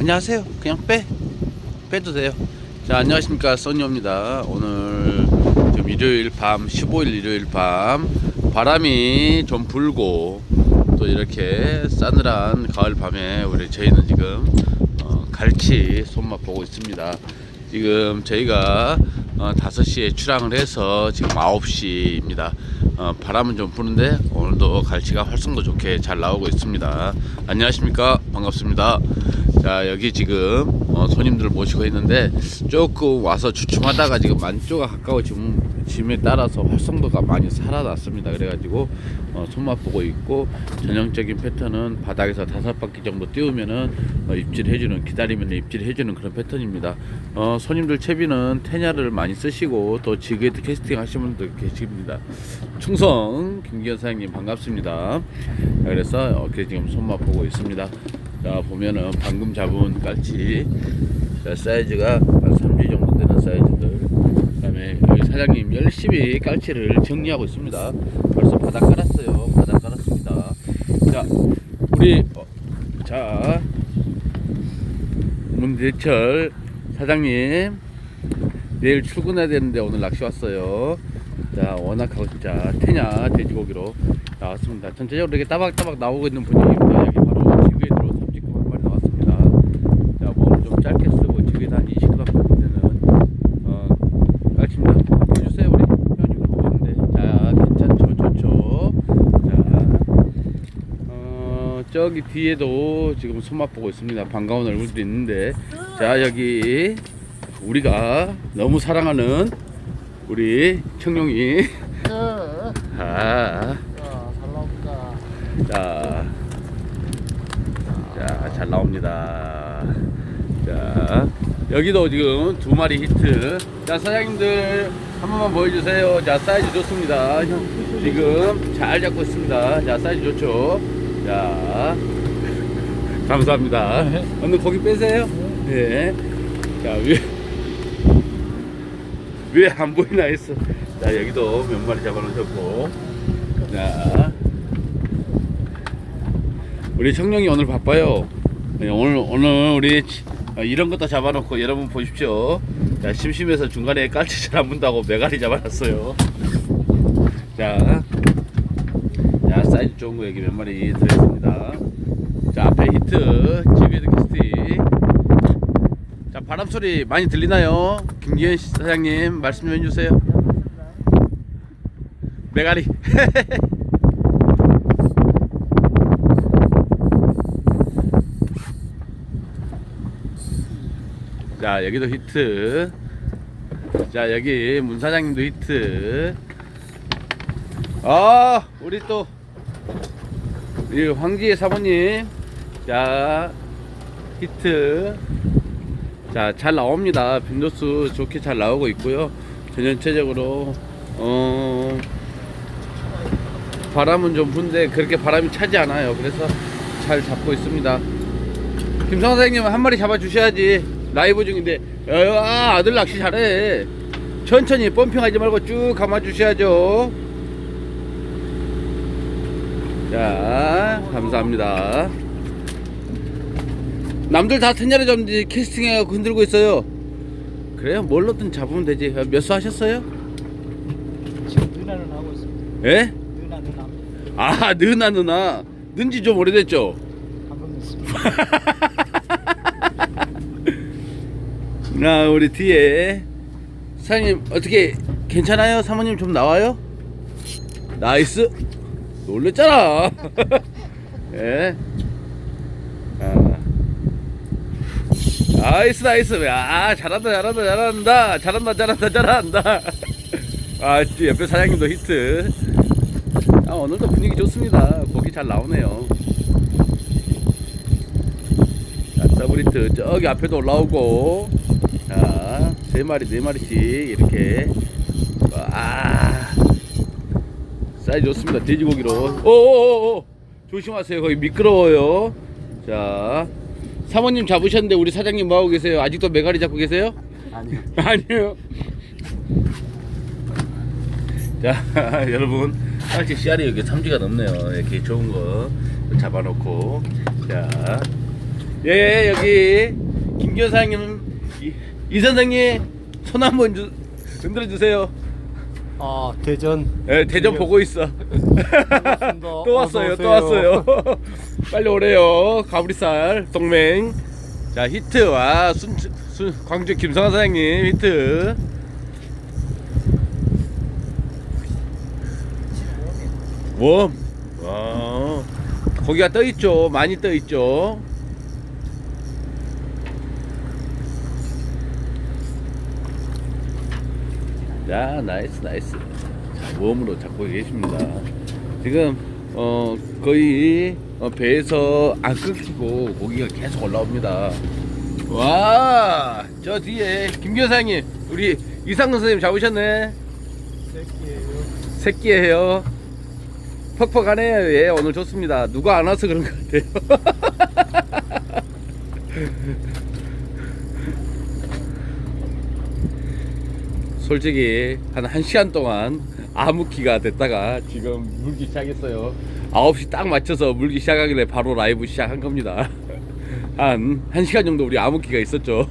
그냥 하세요. 그냥 빼도 돼요. 자, 안녕하십니까, 써니입니다. 오늘 지금 일요일 밤, 15일 일요일 밤, 바람이 좀 불고 또 이렇게 싸늘한 가을 밤에 저희는 지금 갈치 손맛 보고 있습니다. 지금 저희가 5시에 출항을 해서 지금 9시입니다. 바람은 좀 부는데 오늘도 갈치가 활성도 좋게 잘 나오고 있습니다. 안녕하십니까, 반갑습니다. 자, 여기 지금 손님들 모시고 있는데 조금 와서 주춤하다가 지금 만조가 가까워짐에 따라서 활성도가 많이 살아났습니다. 그래가지고 손맛 보고 있고, 전형적인 패턴은 바닥에서 5바퀴 정도 띄우면은 입질해주는, 기다리면 입질해주는 그런 패턴입니다. 손님들 채비는 테냐를 많이 쓰시고 또 지그헤드 캐스팅 하시는 분들 계십니다. 충성 김기현 사장님 반갑습니다. 그래서 이렇게 지금 손맛 보고 있습니다. 자, 보면은 방금 잡은 깔치, 자, 사이즈가 한 3주 정도 되는 사이즈들. 그 다음에 여기 사장님 열심히 깔치를 정리하고 있습니다. 벌써 바닥 깔았어요. 바닥 깔았습니다. 자, 우리 문대철 사장님 내일 출근해야 되는데 오늘 낚시 왔어요. 자, 워낙하고 진짜 테냐 돼지고기로 나왔습니다. 전체적으로 이렇게 따박따박 나오고 있는 분위기입니다. 여기 바로 지그헤드로 30금 한 마리 나왔습니다. 자, 몸 좀 짧게 쓰고 지그헤드 한 20g 정도 되는 깔치입니다. 보여주세요, 우리 회원님들 보는데. 자, 괜찮죠, 좋죠. 자, 저기 뒤에도 지금 손맛 보고 있습니다. 반가운 얼굴도 있는데, 자, 여기 우리가 너무 사랑하는 우리 청룡이. 잘 나옵니다. 자, 잘 나옵니다. 자, 여기도 지금 2마리 히트. 자, 사장님들 한 번만 보여주세요. 자, 사이즈 좋습니다. 지금 잘 잡고 있습니다. 자, 사이즈 좋죠. 자, 감사합니다. 오늘 고기 빼세요. 네. 자, 왜 안 보이나 했어. 자, 여기도 몇 마리 잡아놓으셨고. 자, 우리 청룡이 오늘 바빠요. 네, 오늘 우리 이런 것도 잡아놓고 여러분 보십시오. 자, 심심해서 중간에 깔치 잘 안 문다고 메가리 잡아놨어요. 자, 사이즈 좋은 거 여기 몇 마리 들어있습니다. 자, 앞에 히트 지그헤드 캐스팅. 자, 바람 소리 많이 들리나요? 김기현 사장님 말씀 좀 해주세요. 메가리. 자, 여기도 히트. 자, 여기 문 사장님도 히트. 우리 또 우리 황지혜 사모님, 자, 히트. 자, 잘 나옵니다. 빈도수 좋게 잘 나오고 있고요. 전체적으로 바람은 좀 부는데 그렇게 바람이 차지 않아요. 그래서 잘 잡고 있습니다. 김성환 선생님 한 마리 잡아 주셔야지. 라이브 중인데. 아들 낚시 잘해. 천천히 펌핑하지 말고 쭉 감아 주셔야죠. 자, 감사합니다. 남들 다 텐야를 잡는지 캐스팅해서 흔들고 있어요. 그래요? 뭘로든 잡으면 되지. 몇 수 하셨어요? 지금 누나는 하고 있습니다. 예? 누나. 느나. 는지 좀 오래됐죠? 한번 했습니다. 나 우리 뒤에 사장님 어떻게 괜찮아요? 사모님 좀 나와요? 나이스. 놀랬잖아. 예. 나이스. 잘한다. 옆에 사장님도 히트. 오늘도 분위기 좋습니다. 고기 잘 나오네요. 자, 더블 히트. 저기 앞에도 올라오고. 자, 3마리 4마리씩 이렇게. 사이즈 좋습니다. 돼지고기로. 오오오오, 조심하세요. 거기 미끄러워요. 자, 사모님 잡으셨는데 우리 사장님 뭐하고 계세요? 아직도 메가리 잡고 계세요? 아니요. 아니요. 자, 여러분, 사실 씨알이 여기 3G가 넘네요. 이렇게 좋은 거 잡아놓고. 자, 예, 여기 김기현 사장님, 이 선생님 손 한번 흔들어 주세요. 아, 대전. 예, 대전 보고 있어. 반갑습니다. 또 왔어요, 어서 또 오세요. 왔어요. 빨리 오래요. 가브리살 동맹. 자, 히트. 와, 광주 김성환 사장님 히트. 웜. 와, 고기가 떠 있죠. 많이 떠 있죠. 야, 나이스 나이스. 자, 웜으로 잡고 계십니다. 지금 거의 배에서 안 끊기고 고기가 계속 올라옵니다. 와, 저 뒤에 김기현 사장님, 우리 이상근 선생님 잡으셨네. 새끼예요. 새끼예요. 퍽퍽하네요. 예, 오늘 좋습니다. 누가 안 와서 그런 것 같아요. 솔직히 한 1시간 동안 암흑기가 됐다가 지금 물기 시작했어요. 9시 딱 맞춰서 물기 시작하길래 바로 라이브 시작한 겁니다. 한 1시간 정도 우리 암흑기가 있었죠.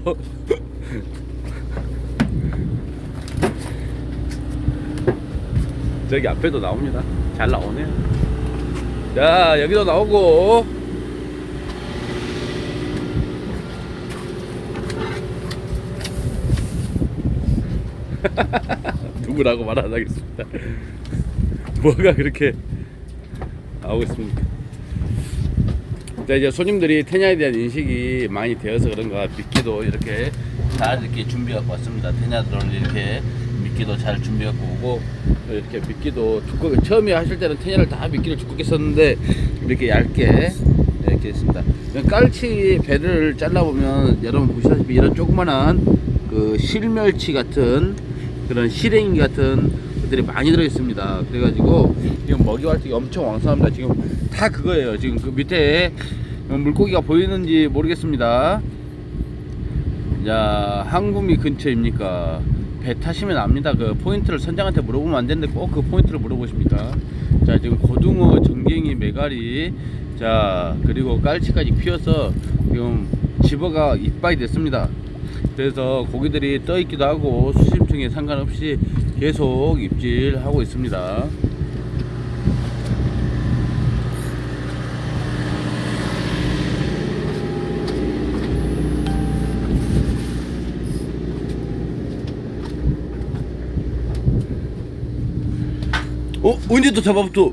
저기 앞에도 나옵니다. 잘 나오네요. 자, 여기도 나오고. 누구라고 말 안 하겠습니다. 뭐가 그렇게 나오고 있습니까? 자, 이제 손님들이 테냐에 대한 인식이 많이 되어서 그런가 미끼도 이렇게 잘 이렇게 준비해갖고 왔습니다. 테냐들은 이렇게 미끼도 잘 준비해갖고 오고, 이렇게 미끼도 두껍게, 처음에 하실 때는 테냐를 다 미끼를 두껍게 썼는데 이렇게 얇게 이렇게 했습니다. 깔치 배를 잘라보면 여러분 보시다시피 이런 조그만한 그 실멸치 같은 그런 실행이 같은 것들이 많이 들어있습니다. 그래가지고 지금 먹이 활동이 엄청 왕성합니다. 지금 다 그거예요. 지금 그 밑에 물고기가 보이는지 모르겠습니다. 자, 항구미 근처입니까? 배 타시면 압니다. 그 포인트를 선장한테 물어보면 안 되는데 꼭 그 포인트를 물어보십니까? 자, 지금 고등어, 정갱이, 메가리, 자, 그리고 깔치까지 피어서 지금 집어가 이빠이 됐습니다. 그래서 고기들이 떠 있기도 하고 수심층에 상관없이 계속 입질하고 있습니다. 언제 또 잡아붙어?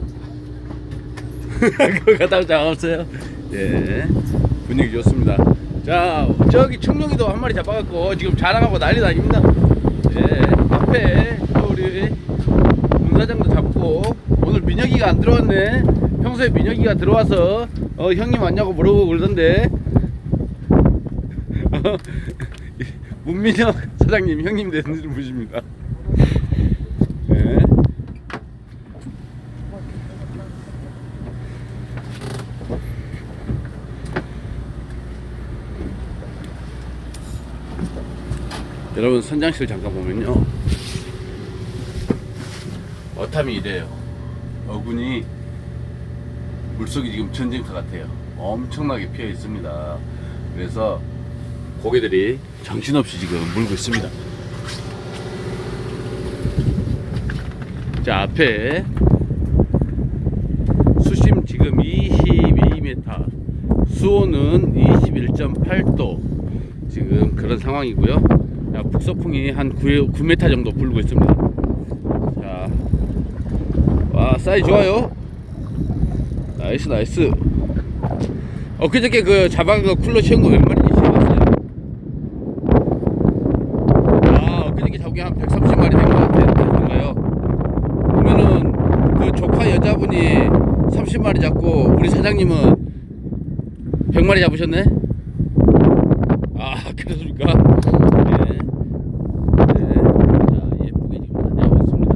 그거 갖다가 잡았어요. 예, 분위기 좋습니다. 자, 저기 청룡이도 한 마리 잡아갖고 지금 자랑하고 난리 아닙니다. 예, 앞에 또 우리 문 사장도 잡고, 오늘 민혁이가 안 들어왔네. 평소에 민혁이가 들어와서 형님 왔냐고 물어보고 그러던데. 문민혁 사장님 형님 되는 분이십니다. 예. 여러분, 선장실 잠깐 보면요, 어탐이 이래요. 어군이 물속이 지금 전쟁터 같아요. 엄청나게 피어 있습니다. 그래서 고개들이 정신없이 지금 물고 있습니다. 자, 앞에 수심 지금 22m, 수온은 21.8도 지금 그런 상황이고요. 자, 북서풍이 한 9m 정도 불고 있습니다. 자, 와, 사이즈 좋아요. 나이스 나이스. 그저께 그 잡아간 거 쿨러 채운 거 몇 마리인지 시켜봤어요. 아, 그저께 잡은 게 한 130마리 된 것 같아요. 보면은 그 조카 여자분이 30마리 잡고 우리 사장님은 100마리 잡으셨네? 아, 그렇습니까? 네. 네. 자, 예쁘게 지금 다녀오고 있습니다.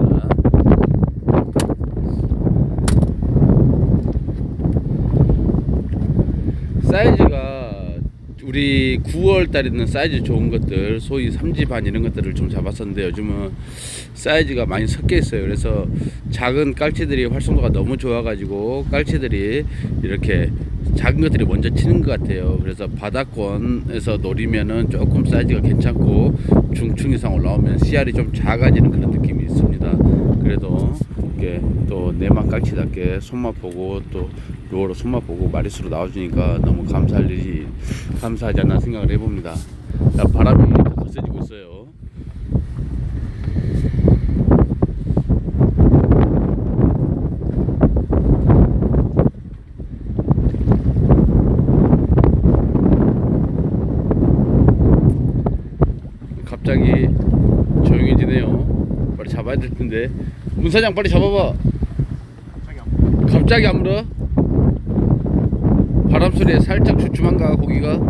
사이즈가 우리 9월 달에는 사이즈 좋은 것들, 소위 삼지반 이런 것들을 좀 잡았었는데 요즘은 사이즈가 많이 섞여 있어요. 그래서 작은 깔치들이 활성도가 너무 좋아가지고 깔치들이 이렇게 작은 것들이 먼저 치는 것 같아요. 그래서 바닥권에서 노리면은 조금 사이즈가 괜찮고 중층 이상 올라오면 씨알이 좀 작아지는 그런 느낌이 있습니다. 그래도 이렇게 또 내만 깔치답게 손맛 보고 또 루어로 손맛 보고 마리수로 나와주니까 너무 감사하지 않나 생각을 해봅니다. 자, 바람이 더 거세지고 있어요. 갑자기 조용해지네요. 빨리 잡아야 될 텐데. 문 사장 빨리 잡아봐. 갑자기 안 물어? 바람 소리에 살짝 주춤한가 고기가?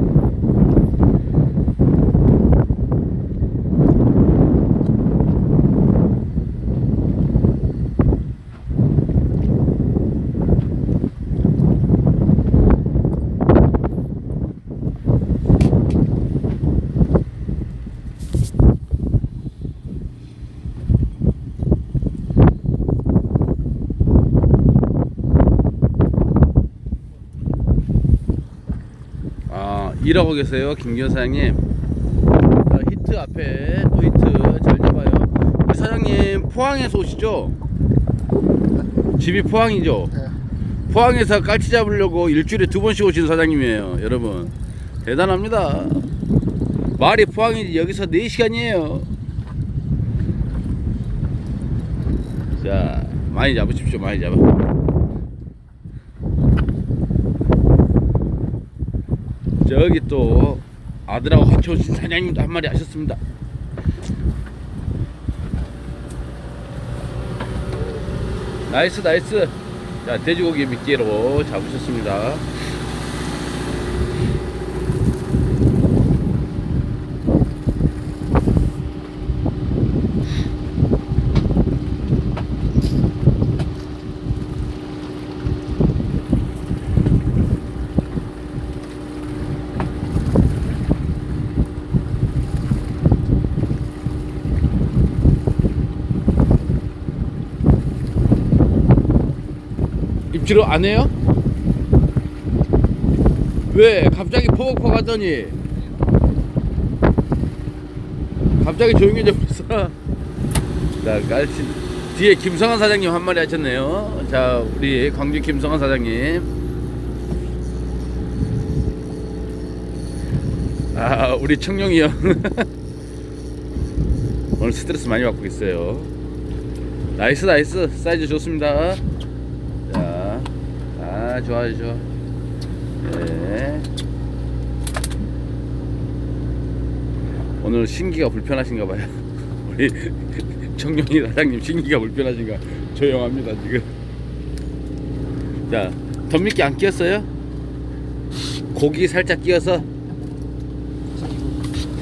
일하고 계세요, 김기현 사장님. 자, 히트 앞에 또 히트 잘 잡아요. 우리 사장님 포항에서 오시죠? 집이 포항이죠? 네. 포항에서 깔치 잡으려고 일주일에 2번씩 오시는 사장님이에요. 여러분 대단합니다. 말이 포항이지 여기서 4시간이에요. 자, 많이 잡으십시오. 많이 잡아. 저기 또 아들하고 같이 오신 사장님도 한 마리 하셨습니다. 나이스. 자, 돼지고기 미끼로 잡으셨습니다. 입질을 안 해요? 왜? 갑자기 포격포 가더니 갑자기 조용해져버렸어. 자, 깔치 뒤에 김성환 사장님 한 마리 하셨네요. 자, 우리 광주 김성환 사장님. 아, 우리 청룡이 형 오늘 스트레스 많이 받고 있어요. 나이스 사이즈 좋습니다. 자, 아, 좋아요. 네. 오늘 신기가 불편하신가 봐요. 우리 청룡이 사장님 신기가 불편하신가. 조용합니다 지금. 자, 덧미끼 안 끼었어요? 고기 살짝 끼어서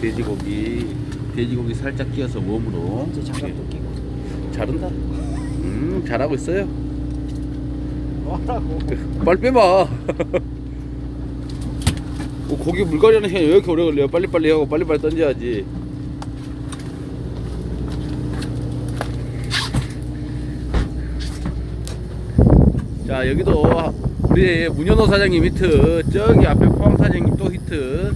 돼지고기 살짝 끼어서 웜으로. 이제 장갑도 끼고. 잘한다. 잘하고 있어요. 뭐라고? 빨리 빼봐. 고기 물갈이하는 시간이 왜 이렇게 오래 걸려요? 빨리빨리 하고 빨리빨리 던져야지. 자, 여기도 우리 문현호 사장님 히트, 저기 앞에 포항 사장님 또 히트.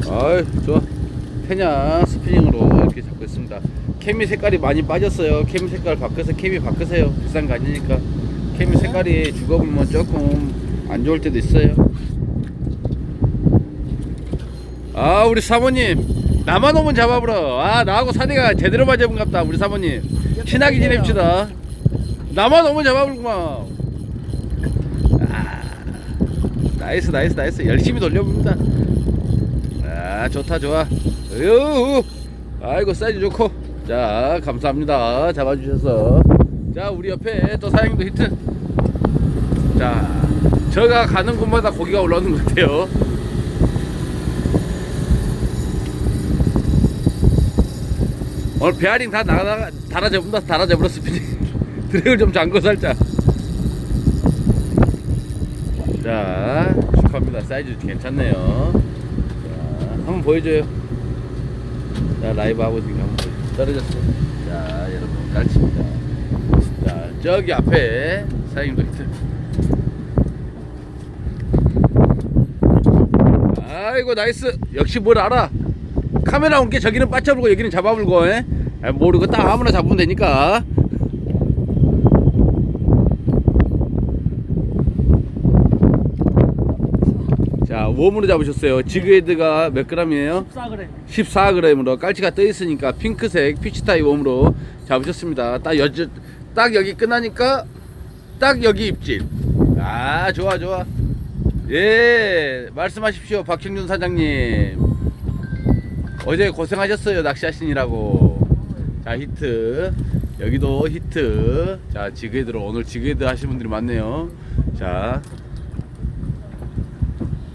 아이, 좋아. 페냐 스피닝으로 이렇게 잡고 있습니다. 케미 색깔이 많이 빠졌어요. 케미 색깔 바꿔서 케미 바꾸세요. 비싼 거 아니니까. 케미 색깔이 죽어보면 조금 안 좋을 때도 있어요. 아, 우리 사모님 나만 오면 잡아보러. 아, 나하고 사내가 제대로 맞아본 갑다. 우리 사모님 친하게 지냅시다. 나만 오면 잡아보구만. 아, 나이스. 열심히 돌려봅니다. 아, 좋다. 으, 아이고, 사이즈 좋고. 자, 감사합니다. 잡아주셔서. 자, 우리 옆에 또 사장님도 히트. 자, 저가 가는 곳마다 고기가 올라오는 것 같아요. 오늘 베어링 다 달아져버렸어. 드랙을 좀 잠궈 살짝. 자, 축하합니다. 사이즈 괜찮네요. 자, 한번 보여줘요. 자, 라이브 하고 지금 한번 보여줘요. 떨어졌어. 자, 여러분, 깔칩니다. 자, 저기 앞에 사장님도 있어요. 아이고, 나이스. 역시 뭘 알아. 카메라 온 게 저기는 빠져불고 여기는 잡아불고, 에? 모르고 딱 아무나 잡으면 되니까. 자, 웜으로 잡으셨어요. 지그헤드가 몇 g이에요? 14g. 14g으로 깔치가 떠 있으니까 핑크색 피치타이 웜으로 잡으셨습니다. 딱 여기 끝나니까 딱 여기 입질. 아, 좋아 좋아. 예, 말씀하십시오, 박형준 사장님. 어제 고생하셨어요, 낚시하시느라고. 자, 히트. 여기도 히트. 자, 지그헤드로 오늘 지그헤드 하시는 분들이 많네요. 자,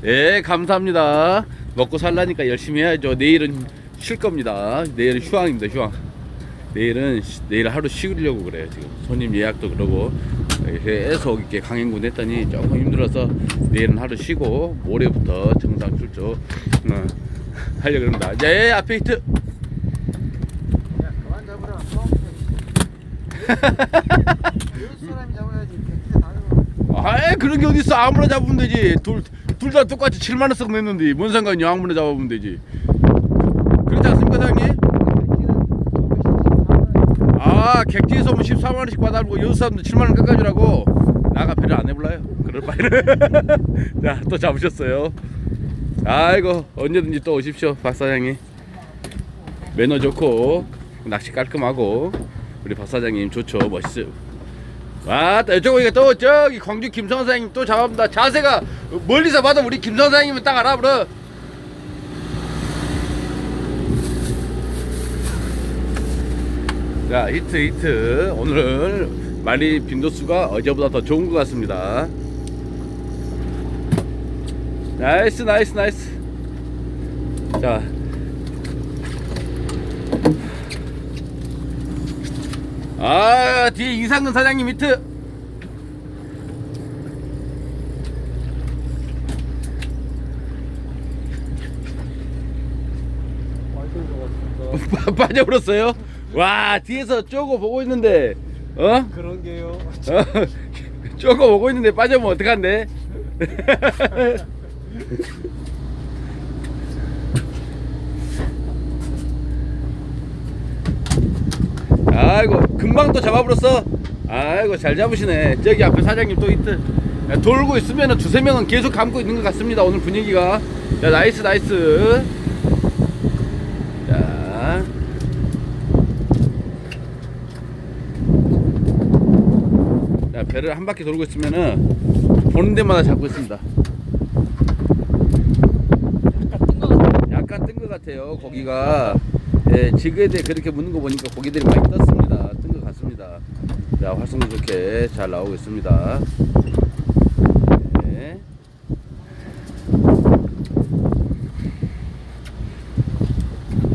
예, 감사합니다. 먹고 살라니까 열심히 해야죠. 내일은 쉴 겁니다. 내일은 휴황입니다, 휴황. 내일 하루 쉬려고 그래요. 지금 손님 예약도 그러고 계속 이렇게 강행군 했더니 조금 힘들어서 내일은 하루 쉬고 모레부터 정상 출조 하려고 합니다. 예, 앞에 히트. 야, 그만 잡으라. 여기 사람이 잡아야지. 백기대 다르고. 아이, 그런 게 어딨어. 아무나 잡으면 되지. 둘 다 똑같이 7만원 쓰고 냈는데 뭔 상관이야. 아무나 잡아보면 되지. 그렇지 않습니까, 사장님? 아, 객지에서 오면 14만원씩 받아보고 여기 사람들 7만원 깎아주라고. 나가 배를 안 해볼라요. 그럴 바에는. 자, 또 잡으셨어요. 아이고, 언제든지 또 오십시오, 박 사장님. 매너 좋고 낚시 깔끔하고 우리 박 사장님 좋죠. 멋있어요. 와, 이쪽에 또 저기 광주 김성환 사장님 또 잡아본다. 자세가 멀리서 봐도 우리 김성환 사장님은 딱 알아버려. 자, 히트. 오늘 말리 빈도수가 어제보다 더 좋은 것 같습니다. 나이스. 자, 아, 뒤에 이상근 사장님 히트. 빠져버렸어요. 와, 뒤에서 쪼고 보고 있는데 그런 게요. 쪼고 보고 있는데 빠져면 어떡한데. 아이고, 금방 또 잡아버렸어. 아이고, 잘 잡으시네. 저기 앞에 사장님 또 히트. 돌고 있으면 두세 명은 계속 감고 있는 것 같습니다, 오늘 분위기가. 자, 나이스. 자, 자, 배를 한 바퀴 돌고 있으면은 보는 데마다 잡고 있습니다. 약간 뜬 것 같아요, 고기가. 예, 지그헤드에 그렇게 묻는 거 보니까 고기들이 많이 떴습니다. 뜬 것 같습니다. 자, 활성도 좋게 잘 나오고 있습니다. 네.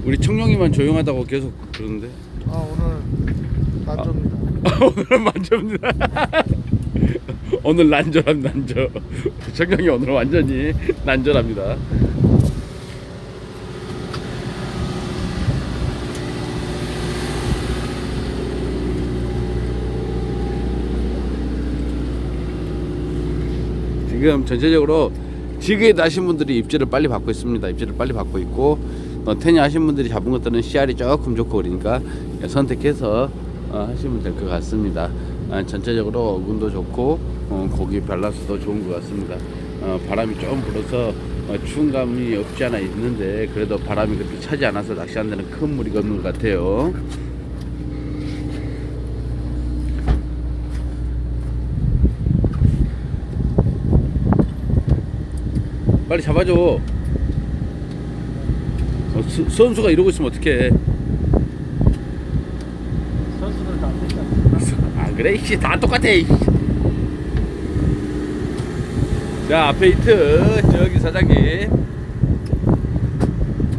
우리 청룡이만 조용하다고 계속 그러는데. 아, 오늘 난조입니다. 오늘은 만점입니다. 오늘 난조랍니다, 난조. 청룡이 오늘 완전히 난조랍니다. 지금 전체적으로 지그헤드 하신 분들이 입질을 빨리 받고 있습니다. 입질을 빨리 받고 있고, 테니 하신 분들이 잡은 것들은 CR이 조금 좋고 그러니까 선택해서 하시면 될 것 같습니다. 전체적으로 어군도 좋고 고기 밸런스도 좋은 것 같습니다. 바람이 좀 불어서 추운 감이 없지 않아 있는데 그래도 바람이 그렇게 차지 않아서 낚시하는 데는 큰 무리가 없는 것 같아요. 빨리 잡아줘. 선수가 이러고 있으면 어떡해. 선수들 다 됐잖아. 아, 그래? 이씨, 다 똑같아. 자, 앞에 히트. 저기 사장님.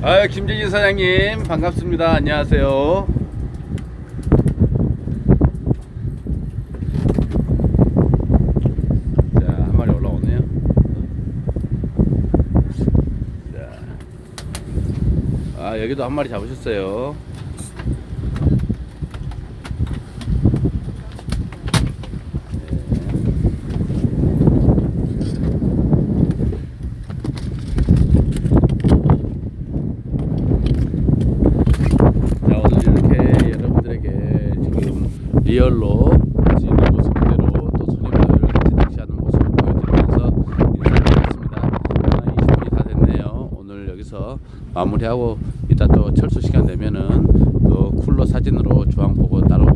아유, 김재진 사장님 반갑습니다. 안녕하세요. 자, 한 마리 올라오네요. 자, 여기도 한 마리 잡으셨어요. 자, 오늘 이렇게 여러분들에게 지금 리얼로 있는 모습 그대로 또 손님들 같이 낚시하는 모습 보여드리면서 인사드리겠습니다. 20분이 다 됐네요. 오늘 여기서 마무리하고 이따 또 철수 시간 되면은 또 쿨러 사진으로 주황 보고 따로